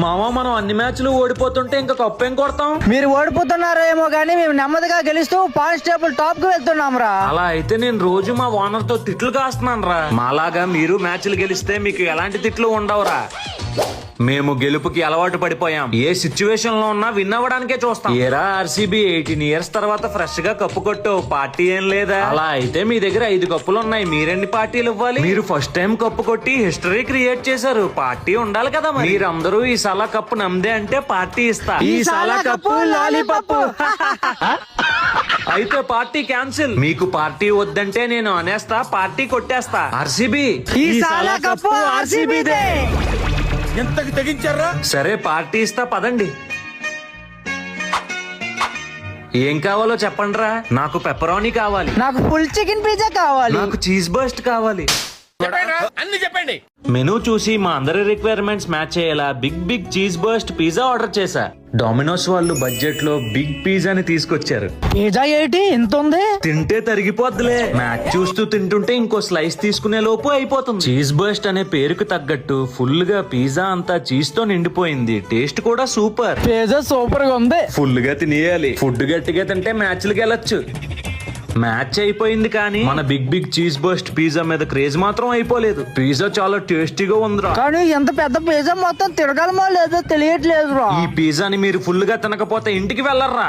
మామ మనం అన్ని మ్యాచ్లు ఓడిపోతుంటే ఇంకా కప్పు ఏం కొడతాం? మీరు ఓడిపోతున్నారేమో గానీ మేము నెమ్మదిగా గెలుస్తూ కానిస్టేబుల్ టాప్ కు వెళ్తున్నాం రా. అలా అయితే నేను రోజు మా ఓనర్ తో తిట్లు కాస్తున్నాను రా. మాలాగా మీరు మ్యాచ్లు గెలిస్తే మీకు ఎలాంటి తిట్లు ఉండవురా. మేము గెలుపుకి అలవాటు పడిపోయాం. ఏ సిచ్యువేషన్ లో ఉన్నా విన్ అవ్వడానికే చూస్తాం. ఏరా ఆర్సీబీ 18 years తర్వాత ఫ్రెష్ గా కప్పు కొట్టు, పార్టీ ఏం లేదా? అలా అయితే మీ దగ్గర 5 కప్పులు ఉన్నాయి, మీరెన్ని పార్టీలు ఇవ్వాలి? మీరు ఫస్ట్ టైం కప్పు కొట్టి హిస్టరీ క్రియేట్ చేశారు, పార్టీ ఉండాలి కదా. మీరందరూ ఈ సలా కప్పు నమ్మదే అంటే పార్టీ ఇస్తా. ఈ సాలా కప్పు లాలీపాప్. అయితే పార్టీ క్యాన్సిల్. మీకు పార్టీ వద్దంటే నేను అనేస్తా, పార్టీ కొట్టేస్తా. ఆర్సీబీ ఈ సాలా కప్పు ఆర్సీబీదే. ఎంతకి తెగించారా? సరే పార్టీ ఇస్తా, పదండి. ఏం కావాలో చెప్పండ్రా. నాకు పెప్పరోనీ కావాలి, నాకు ఫుల్ చికెన్ పిజ్జా కావాలి, నాకు చీజ్ బర్స్ట్ కావాలి. అన్ని చెప్పండి. మెనూ చూసి మా అందరి రిక్వైర్మెంట్స్ మ్యాచ్ అయ్యేలా big big cheese burst pizza order చేశా. డామినోస్ వాళ్ళు బడ్జెట్ లో బిగ్ పిజ్జాని తీసుకొచ్చారు. పిజ్జా ఏంటి ఇంత ఉంది? తింటే తరిగిపోద్దులే. మ్యాచ్ చూస్తూ తింటుంటే ఇంకో స్లైస్ తీసుకునే లోపు అయిపోతుంది. చీజ్ బర్స్ట్ అనే పేరుకు తగ్గట్టు ఫుల్ గా పిజ్జా అంతా చీజ్ తో నిండిపోయింది. టేస్ట్ కూడా సూపర్. పిజ్జా సూపర్ గా ఉంది. ఫుల్ గా తినేయాలి. ఫుడ్ గట్టిగా తింటే మ్యాచ్లకు వెళ్ళొచ్చు. మ్యాచ్ అయిపోయింది కానీ మన big big cheese burst pizza మీద క్రేజ్ మాత్రం అయిపోలేదు. పిజ్జా చాలా టేస్టీగా ఉందిరా. కానీ ఎంత పెద్ద పిజ్జా మొత్తం తిరగలమో లేదో తెలియట్లేదు రా. ఈ పిజ్జాని మీరు ఫుల్ గా తినకపోతే ఇంటికి వెళ్ళర్రా.